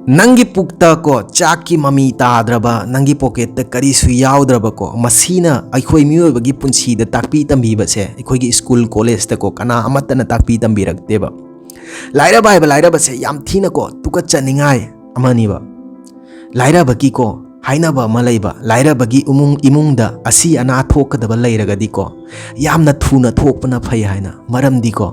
Nangi pukta ko chaki mami tadraba nangi pocket ta kari su yaudra ko masina aikhoi miyo bagi punsi da takpi tambi ba se aikhoi gi school college ta ko kana amata na takpi tambi rakte ba laira ba se yam thina ko tuka chaningai amani ba laira bagi ko haina ba malai ba laira bagi imung da asi ana thok da ba laira ga di ko yamna thuna thok pana phai haina maram di ko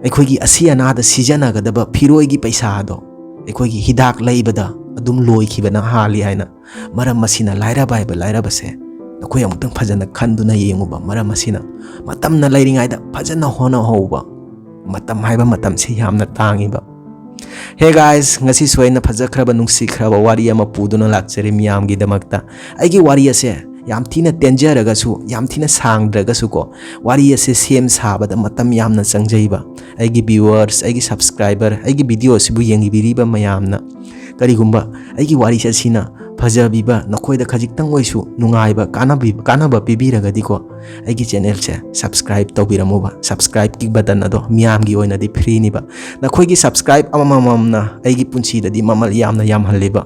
aikhoi gi asi ana da sijana ga da ba phiroi gi paisa do ꯑꯩꯈꯣꯏꯒꯤ ꯍꯤꯗꯥꯛ ꯂꯩꯕꯗ ꯑꯗꯨꯝ ꯂꯣꯏꯈꯤꯕꯅ ꯍꯥꯜꯂꯤ ꯍꯥꯏꯅ ꯃꯔꯝ ꯑꯁꯤꯅ ꯂꯥꯏꯔꯕꯁꯦ ꯅꯈꯣꯏ ꯑꯃꯨꯛꯇꯪ ꯐꯖꯅ ꯈꯟꯗꯨꯅ ꯌꯦꯡꯉꯨꯕ ꯃꯔꯝ ꯑꯁꯤꯅ ꯃꯇꯝꯅ ꯂꯩꯔꯤꯉꯩꯗ ꯐꯖꯅ ꯍꯣꯠꯅꯍꯧꯕ ꯃꯇꯝ ꯍꯥꯏꯕ ꯃꯇꯝꯁꯤ ꯌꯥꯝꯅ ꯇꯥꯡꯉꯤꯕ ꯍꯦ ꯒꯥꯏꯁ ꯉꯁꯤꯁꯨ ꯑꯩꯅ ꯐꯖꯈ꯭ꯔꯕ ꯅꯨꯡꯁꯤꯈ꯭ꯔꯕ ꯋꯥꯔꯤ ꯑꯃ ꯄꯨꯗꯨꯅ ꯂꯥꯛꯆꯔꯤ ꯃꯤꯌꯥꯝꯒꯤꯗꯃꯛꯇ ꯑꯩꯒꯤ ꯋꯥꯔꯤ ꯑꯁꯦ ꯌꯥꯝ ꯊꯤꯅ ꯇꯦꯟꯖꯔꯒꯁꯨ ꯌꯥꯝ ꯊꯤꯅ ꯁꯥꯡꯗ꯭ꯔꯒꯁꯨ ꯀꯣ ꯋꯥꯔꯤ ꯑꯁꯦ ꯁꯦꯝ ꯁꯥꯕꯗ ꯃꯇꯝ ꯌꯥꯝꯅ ꯆꯪꯖꯩꯕ ꯑꯩꯒꯤ ꯚ꯭ꯌꯨꯋꯔꯁ ꯑꯩꯒꯤ ꯁꯕꯁꯀ꯭ꯔꯥꯏꯕꯔ ꯑꯩꯒꯤ ꯚꯤꯗꯤꯑꯣ ꯑꯁꯤꯕꯨ ꯌꯦꯡꯕꯤꯔꯤꯕ ꯃꯌꯥꯝꯅ ꯀꯔꯤꯒꯨꯝꯕ ꯑꯩꯒꯤ ꯋꯥꯔꯤ ꯑꯁꯤꯅ ꯐꯖꯕꯤꯕ ꯅꯈꯣꯏꯗ ꯈꯖꯤꯛꯇꯪ ꯑꯣꯏꯁꯨ ꯅꯨꯡꯉꯥꯏꯕ ꯀꯥꯟꯅꯕ ꯄꯤꯕꯤꯔꯒꯗꯤꯀꯣ ꯑꯩꯒꯤ ꯆꯦꯅꯦꯜꯁꯦ ꯁꯕꯁꯀ꯭ꯔꯥꯏꯕ ꯇꯧꯕꯤꯔꯝꯃꯨꯕ ꯁꯕꯁꯀ꯭ꯔꯥꯏꯕꯀꯤ ꯕꯇꯟ ꯑꯗꯣ ꯃꯤꯌꯥꯝꯒꯤ ꯑꯣꯏꯅꯗꯤ ꯐ꯭ꯔꯤꯅꯤꯕ ꯅꯈꯣꯏꯒꯤ ꯁꯕꯁꯀ꯭ꯔꯥꯏꯕ ꯑꯃꯃꯝꯅ ꯑꯩꯒꯤ ꯄꯨꯟꯁꯤꯗꯗꯤ ꯃꯃꯜ ꯌꯥꯝꯅ ꯌꯥꯝꯍꯜꯂꯤꯕ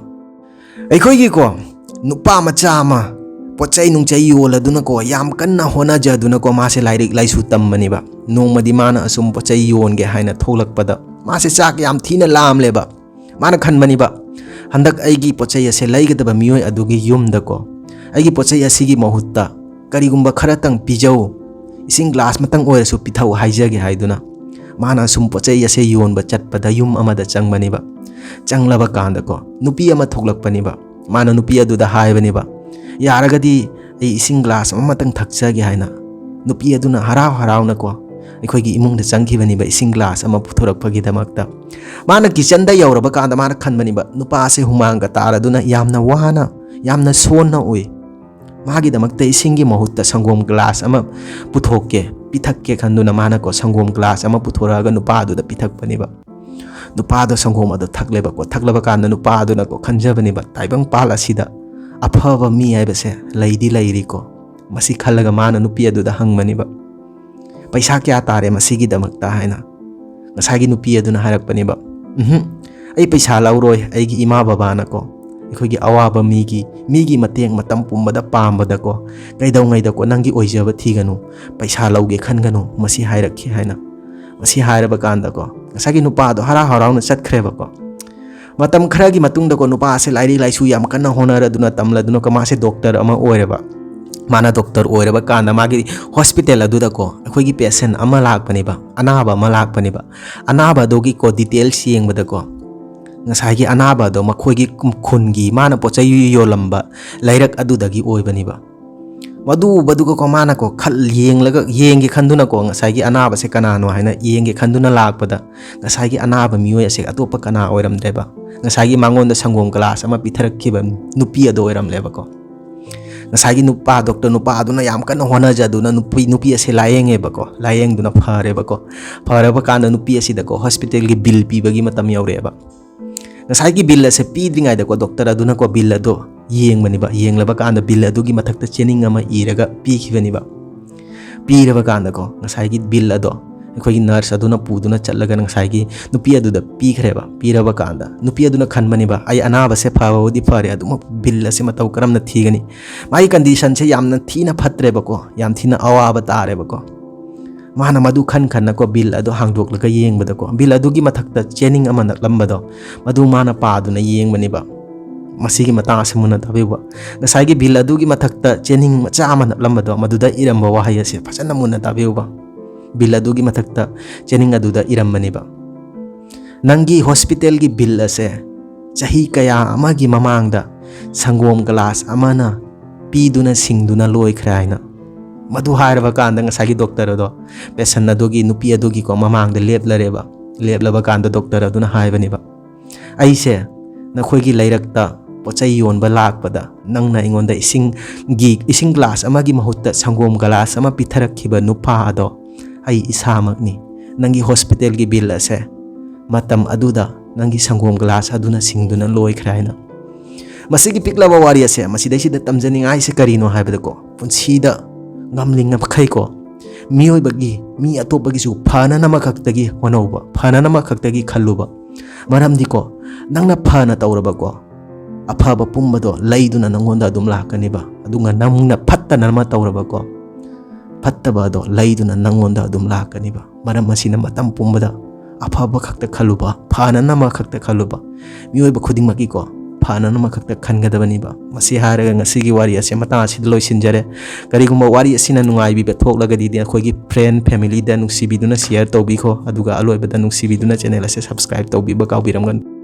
ꯑꯩꯈꯣꯏꯒꯤꯀꯣ ꯅꯨꯄꯥ ꯃꯆꯥ ꯑꯃ ꯄꯣꯠꯆꯩ ꯅꯨꯡꯆꯩ ꯌꯣꯜꯂꯗꯨꯅꯀꯣ ꯌꯥꯝ ꯀꯟꯅ ꯍꯣꯠꯅꯖꯗꯨꯅꯀꯣ ꯃꯥꯁꯦ ꯂꯥꯏꯔꯤꯛ ꯂꯥꯏꯁꯨ ꯇꯝꯕꯅꯦꯕ ꯅꯣꯡꯃꯗꯤ ꯃꯥꯅ ꯑꯁꯨꯝ ꯄꯣꯠꯆꯩ ꯌꯣꯟꯒꯦ ꯍꯥꯏꯅ ꯊꯣꯛꯂꯛꯄꯗ ꯃꯥꯁꯦ ꯆꯥꯛ ꯌꯥꯝ ꯊꯤꯅ ꯂꯥꯝꯂꯦꯕ ꯃꯥꯅ ꯈꯟꯕꯅꯤꯕ ꯍꯟꯗꯛ ꯑꯩꯒꯤ ꯄꯣꯠꯆꯩ ꯑꯁꯦ ꯂꯩꯒꯗꯕ ꯃꯤꯑꯣꯏ ꯑꯗꯨꯒꯤ ꯌꯨꯝꯗꯀꯣ ꯑꯩꯒꯤ ꯄꯣꯠꯆꯩ ꯑꯁꯤꯒꯤ ꯃꯍꯨꯠꯇ ꯀꯔꯤꯒꯨꯝꯕ ꯈꯔꯇꯪ ꯄꯤꯖꯧ ꯏꯁꯤꯡ ꯒ꯭ꯂꯥꯁ ꯃꯇꯪ ꯑꯣꯏꯔꯁꯨ ꯄꯤꯊꯧ ꯍꯥꯏꯖꯒꯦ ꯍꯥꯏꯗꯨꯅ ꯃꯥꯅ ꯑꯁꯨꯝ ꯄꯣꯠꯆꯩ ꯑꯁꯦ ꯌꯣꯟꯕ ꯆꯠꯄꯗ ꯌꯨꯝ ꯑꯃꯗ ꯆꯪꯕꯅꯤꯕ ꯆꯪꯂꯕ ꯀꯥꯟꯗꯀꯣ ꯅꯨꯄꯤ ꯑꯃ ꯊꯣꯛꯂꯛꯄꯅꯤꯕ ꯃꯥꯅ ꯅꯨꯄꯤ ꯑꯗꯨꯗ ꯍꯥꯏꯕꯅꯤꯕ ꯌꯥꯔꯒꯗꯤ ꯑꯩ ꯏꯁꯤꯡ ꯒ꯭ꯂꯥꯁ ꯑꯃꯇꯪ ꯊꯛꯆꯒꯦ ꯍꯥꯏꯅ ꯅꯨꯄꯤ ꯑꯗꯨꯅ ꯍꯔꯥꯎꯅꯀꯣ ꯑꯩꯈꯣꯏꯒꯤ ꯏꯃꯨꯡꯗ ꯆꯪꯈꯤꯕꯅꯤꯕ ꯏꯁꯤꯡ ꯒ꯭ꯂꯥꯁ ꯑꯃ ꯄꯨꯊꯣꯔꯛꯄꯒꯤꯗꯃꯛꯇ ꯃꯥꯅ ꯀꯤꯆꯟꯗ ꯌꯧꯔꯕ ꯀꯥꯟꯗ ꯃꯥꯅ ꯈꯟꯕꯅꯤꯕ ꯅꯨꯄꯥꯁꯦ ꯍꯨꯃꯥꯡꯒ ꯇꯥꯔꯗꯨꯅ ꯌꯥꯝꯅ ꯋꯥꯅ ꯌꯥꯝꯅ ꯁꯣꯟꯅ ꯎꯏ ꯃꯥꯒꯤꯗꯃꯛꯇ ꯏꯁꯤꯡꯒꯤ ꯃꯍꯨꯠꯇ ꯁꯪꯒꯣꯝ ꯒ꯭ꯂꯥꯁ ꯑꯃ ꯄꯤꯊꯛꯀꯦ ꯈꯟꯗꯨꯅ ꯃꯥꯅꯀꯣ ꯁꯪꯒꯣꯝ ꯒ꯭ꯂꯥꯁ ꯑꯃ ꯄꯨꯊꯣꯔꯛꯑꯒ ꯅꯨꯄꯥꯗꯨꯗ ꯄꯤꯊꯛꯄꯅꯤꯕ ꯅꯨꯄꯥꯗꯣ ꯁꯪꯒꯣꯝ ꯑꯗꯨ ꯊꯛꯂꯦꯕꯀꯣ ꯊꯛꯂꯕ ꯀꯥꯟꯗ ꯅꯨꯄꯥꯗꯨꯅꯀꯣ ꯈꯟꯖꯕꯅꯤꯕ ꯇꯥꯏꯕꯪꯄꯥꯜ ꯑꯁꯤꯗ ꯑꯐꯕ ꯃꯤ ꯍꯥꯏꯕꯁꯦ ꯂꯩꯗꯤ ꯂꯩꯔꯤꯀꯣ ꯃꯁꯤ ꯈꯜꯂꯒ ꯃꯥꯅ ꯅꯨꯄꯤ ꯑꯗꯨꯗ ꯍꯪꯕꯅꯤꯕ ꯄꯩꯁꯥ ꯀꯌꯥ ꯇꯥꯔꯦ ꯃꯁꯤꯒꯤꯗꯃꯛꯇ ꯍꯥꯏꯅ ꯉꯁꯥꯏꯒꯤ ꯅꯨꯄꯤ ꯑꯗꯨꯅ ꯍꯥꯏꯔꯛꯄꯅꯤꯕ ꯑꯩ ꯄꯩꯁꯥ ꯂꯧꯔꯣꯏ ꯑꯩꯒꯤ ꯏꯃꯥ ꯕꯕꯥꯅꯀꯣ ꯑꯩꯈꯣꯏꯒꯤ ꯑꯋꯥꯕ ꯃꯤꯒꯤ ꯃꯇꯦꯡ ꯃꯇꯝ ꯄꯨꯝꯕꯗ ꯄꯥꯝꯕꯗꯀꯣ ꯀꯩꯗꯧꯉꯩꯗꯀꯣ ꯅꯪꯒꯤ ꯑꯣꯏꯖꯕ ꯊꯤꯒꯅꯨ ꯄꯩꯁꯥ ꯂꯧꯒꯦ ꯈꯟꯒꯅꯨ ꯃꯁꯤ ꯍꯥꯏꯔꯛꯈꯤ ꯍꯥꯏꯅ ꯃꯁꯤ ꯍꯥꯏꯔꯕ ꯀꯥꯟꯗꯀꯣ ꯉꯁꯥꯏꯒꯤ ꯅꯨꯄꯥꯗꯣ ꯍꯔꯥꯎꯅ ꯆꯠꯈ꯭ꯔꯦꯕꯀꯣ ꯃꯇꯝ ꯈꯔꯒꯤ ꯃꯇꯨꯡꯗꯀꯣ ꯅꯨꯄꯥꯁꯦ ꯂꯥꯏꯔꯤꯛ ꯂꯥꯏꯁꯨ ꯌꯥꯝ ꯀꯟꯅ ꯍꯣꯠꯅꯔꯗꯨꯅ ꯇꯝꯂꯗꯨꯅꯀꯣ ꯃꯥꯁꯦ ꯗꯣꯛꯇꯔ ꯑꯃ ꯑꯣꯏꯔꯕ ꯃꯥꯅ ꯗꯣꯛꯇꯔ ꯑꯣꯏꯔꯕ ꯀꯥꯟꯗ ꯃꯥꯒꯤ ꯍꯣꯁꯄꯤꯇꯥꯜ ꯑꯗꯨꯗꯀꯣ ꯑꯩꯈꯣꯏꯒꯤ ꯄꯦꯁꯦꯟ ꯑꯃ ꯂꯥꯛꯄꯅꯦꯕ ꯑꯅꯥꯕ ꯑꯃ ꯂꯥꯛꯄꯅꯦꯕ ꯑꯅꯥꯕ ꯑꯗꯨꯒꯤꯀꯣ ꯗꯤꯇꯦꯜꯁ ꯌꯦꯡꯕꯗꯀꯣ ꯉꯁꯥꯏꯒꯤ ꯑꯅꯥꯕ ꯑꯗꯣ ꯃꯈꯣꯏꯒꯤ ꯈꯨꯟꯒꯤ ꯃꯥꯅ ꯄꯣꯠꯆꯩ ꯌꯣꯜꯂꯝꯕ ꯂꯩꯔꯛ ꯑꯗꯨꯗꯒꯤ ꯑꯣꯏꯕꯅꯦꯕ ꯃꯗꯨꯒꯀꯣ ꯃꯥꯅꯀꯣ ꯌꯦꯡꯒꯦ ꯈꯟꯗꯨꯅꯀꯣ ꯉꯁꯥꯏꯒꯤ ꯑꯅꯥꯕꯁꯦ ꯀꯅꯥꯅꯣ ꯍꯥꯏꯅ ꯌꯦꯡꯒꯦ ꯈꯟꯗꯨꯅ ꯂꯥꯛꯄꯗ ꯉꯁꯥꯏꯒꯤ ꯑꯅꯥꯕ ꯃꯤꯑꯣꯏ ꯑꯁꯦ ꯑꯇꯣꯞꯄ ꯀꯅꯥ ꯑꯣꯏꯔꯝꯗ꯭ꯔꯦꯕ ꯉꯁꯥꯏꯒꯤ ꯃꯉꯣꯟꯗ ꯁꯪꯒꯣꯝ ꯒ꯭ꯂꯥꯁ ꯑꯃ ꯄꯤꯊꯔꯛꯈꯤꯕ ꯅꯨꯄꯤ ꯑꯗꯨ ꯑꯣꯏꯔꯝꯂꯦꯕꯀꯣ ꯉꯁꯥꯏꯒꯤ ꯗꯣꯛꯇꯔ ꯅꯨꯄꯥ ꯑꯗꯨꯅ ꯌꯥꯝ ꯀꯟꯅ ꯍꯣꯠꯅꯖꯗꯨꯅ ꯅꯨꯄꯤ ꯑꯁꯦ ꯂꯥꯌꯦꯡꯉꯦꯕꯀꯣ ꯂꯥꯌꯦꯡꯗꯨꯅ ꯐꯔꯦꯕꯀꯣ ꯐꯔꯕ ꯀꯥꯟꯗ ꯅꯨꯄꯤ ꯑꯁꯤꯗꯀꯣ ꯍꯣꯁꯄꯤꯇꯥꯜꯒꯤ ꯕꯤꯜ ꯄꯤꯕꯒꯤ ꯃꯇꯝ ꯌꯧꯔꯛꯑꯦꯕ ꯉꯁꯥꯏꯒꯤ ꯕꯤꯜ ꯑꯁꯦ ꯄꯤꯗ꯭ꯔꯤꯉꯩꯗꯀꯣ ꯗꯣꯛꯇꯔ ꯑꯗꯨꯅꯀꯣ ꯕꯤꯜ ꯑꯗꯣ ꯌꯦꯡꯕꯅꯤꯕ ꯌꯦꯡꯂꯕ ꯀꯥꯟꯗ ꯕꯤꯜ ꯑꯗꯨꯒꯤ ꯃꯊꯛꯇ ꯆꯦꯅꯤꯡ ꯑꯃ ꯏꯔꯒ ꯄꯤꯈꯤꯕꯅꯤꯕ ꯄꯤꯔꯕ ꯀꯥꯟꯗꯀꯣ ꯉꯁꯥꯏꯒꯤ ꯕꯤꯜ ꯑꯗꯣ ꯑꯩꯈꯣꯏꯒꯤ ꯅꯔꯁ ꯑꯗꯨꯅ ꯄꯨꯗꯨꯅ ꯆꯠꯂꯒ ꯉꯁꯥꯏꯒꯤ ꯅꯨꯄꯤ ꯑꯗꯨꯗ ꯄꯤꯈ꯭ꯔꯦꯕ ꯄꯤꯔꯕ ꯀꯥꯟꯗ ꯅꯨꯄꯤ ꯑꯗꯨꯅ ꯈꯟꯕꯅꯤꯕ ꯑꯩ ꯑꯅꯥꯕꯁꯦ ꯐꯕꯕꯨꯗꯤ ꯐꯔꯦ ꯑꯗꯨꯃꯛ ꯕꯤꯜ ꯑꯁꯦ ꯃꯇꯧ ꯀꯔꯝꯅ ꯊꯤꯒꯅꯤ ꯃꯥꯒꯤ ꯀꯟꯗꯤꯁꯟꯁꯦ ꯌꯥꯝꯅ ꯊꯤꯅ ꯐꯠꯇ꯭ꯔꯦꯕꯀꯣ ꯌꯥꯝ ꯊꯤꯅ ꯑꯋꯥꯕ ꯇꯥꯔꯦꯕꯀꯣ ꯃꯥꯅ ꯃꯗꯨ ꯈꯟꯅꯀꯣ ꯕꯤꯜ ꯑꯗꯣ ꯍꯥꯡꯗꯣꯛꯂꯒ ꯌꯦꯡꯕꯗꯀꯣ ꯕꯤꯜ ꯑꯗꯨꯒꯤ ꯃꯊꯛꯇ ꯆꯦꯅꯤꯡ ꯑꯃ ꯅꯛꯂꯝꯕꯗꯣ ꯃꯗꯨ ꯃꯥꯅ ꯄꯥꯗꯨꯅ ꯌꯦꯡꯕꯅꯤꯕ ꯃꯁꯤꯒꯤ ꯃꯇꯥꯡ ꯑꯁꯤ ꯃꯨꯟꯅ ꯇꯥꯕꯤꯌꯨꯕ ꯉꯁꯥꯏꯒꯤ ꯕꯤꯜ ꯑꯗꯨꯒꯤ ꯃꯊꯛꯇ ꯆꯦꯅꯤꯡ ꯃꯆꯥ ꯑꯃ ꯅꯛꯂꯝꯕꯗꯣ ꯃꯗꯨꯗ ꯏꯔꯝꯕ ꯋꯥꯍꯩ ꯑꯁꯦ ꯐꯖꯅ ꯃꯨꯟꯅ ꯇꯥꯕꯤꯌꯨꯕ ꯕꯤꯜ ꯑꯗꯨꯒꯤ ꯃꯊꯛꯇ ꯆꯦꯅꯤꯡ ꯑꯗꯨꯗ ꯏꯔꯝꯕꯅꯤꯕ ꯅꯪꯒꯤ ꯍꯣꯁꯄꯤꯇꯥꯜꯒꯤ ꯕꯤꯜ ꯑꯁꯦ ꯆꯍꯤ ꯀꯌꯥ ꯑꯃꯒꯤ ꯃꯃꯥꯡꯗ ꯁꯪꯒꯣꯝ ꯒ꯭ꯂꯥꯁ ꯑꯃꯅ ꯄꯤꯗꯨꯅ ꯁꯤꯡꯗꯨꯅ ꯂꯣꯏꯈ꯭ꯔꯦ ꯍꯥꯏꯅ ꯃꯗꯨ ꯍꯥꯏꯔꯕ ꯀꯥꯟꯗ ꯉꯁꯥꯏꯒꯤ ꯗꯣꯛꯇꯔ ꯑꯗꯣ ꯄꯦꯁꯦꯟ ꯑꯗꯨꯒꯤ ꯅꯨꯄꯤ ꯑꯗꯨꯒꯤꯀꯣ ꯃꯃꯥꯡꯗ ꯂꯦꯞꯂꯕ ꯀꯥꯟꯗ ꯗꯣꯛꯇꯔ ꯑꯗꯨꯅ ꯍꯥꯏꯕꯅꯤꯕ ꯑꯩꯁꯦ ꯅꯈꯣꯏꯒꯤ ꯂꯩꯔꯛꯇ ꯄꯣꯠꯆꯩ ꯌꯣꯟꯕ ꯂꯥꯛꯄꯗ ꯅꯪꯅ ꯑꯩꯉꯣꯟꯗ ꯏꯁꯤꯡ ꯒ꯭ꯂꯥꯁ ꯑꯃꯒꯤ ꯃꯍꯨꯠꯇ ꯁꯪꯒꯣꯝ ꯒ꯭ꯂꯥꯁ ꯑꯃ ꯄꯤꯊꯔꯛꯈꯤꯕ ꯅꯨꯄꯥ ꯑꯗꯣ ꯑꯩ ꯏꯁꯥꯃꯛꯅꯤ ꯅꯪꯒꯤ ꯍꯣꯁꯄꯤꯇꯥꯜꯒꯤ ꯕꯤꯜ ꯑꯁꯦ ꯃꯇꯝ ꯑꯗꯨꯗ ꯅꯪꯒꯤ ꯁꯪꯒꯣꯝ ꯒ꯭ꯂꯥꯁ ꯑꯗꯨꯅ ꯁꯤꯡꯗꯨꯅ ꯂꯣꯏꯈ꯭ꯔꯦ ꯍꯥꯏꯅ ꯃꯁꯤꯒꯤ ꯄꯤꯛꯂꯕ ꯋꯥꯔꯤ ꯑꯁꯦ ꯃꯁꯤꯗꯩꯁꯤꯗ ꯇꯝꯖꯅꯤꯡꯉꯥꯏꯁꯦ ꯀꯔꯤꯅꯣ ꯍꯥꯏꯕꯗꯀꯣ ꯄꯨꯟꯁꯤꯗ ꯉꯝꯂꯤꯉꯩꯈꯩꯀꯣ ꯃꯤ ꯑꯇꯣꯞꯄꯒꯤꯁꯨ ꯐꯅꯅꯕꯈꯛꯇꯒꯤ ꯍꯣꯠꯅꯧꯕ ꯐꯅꯅꯕꯈꯛꯇꯒꯤ ꯈꯜꯂꯨꯕ Maramdiko nangna phana tawrabako afaba pumbado laiduna nangonda adum lakaniba adunga namna phattana ma tawrabako fattaba do laiduna nangonda adum lakaniba maram masina matam pumbada afaba khakta khaluba phana nama khakta khaluba miyoiba khudingmaki ko phana nama khakta khangadabaniba masi haraga ngasigi wari ase mata asid loisinjare karigumba wari asina nungai bi bethoklagadi de khoigi friend family da nungsibiduna share tawbikho aduga aloibada nungsibiduna channel ase subscribe tawbiba kawbiramgan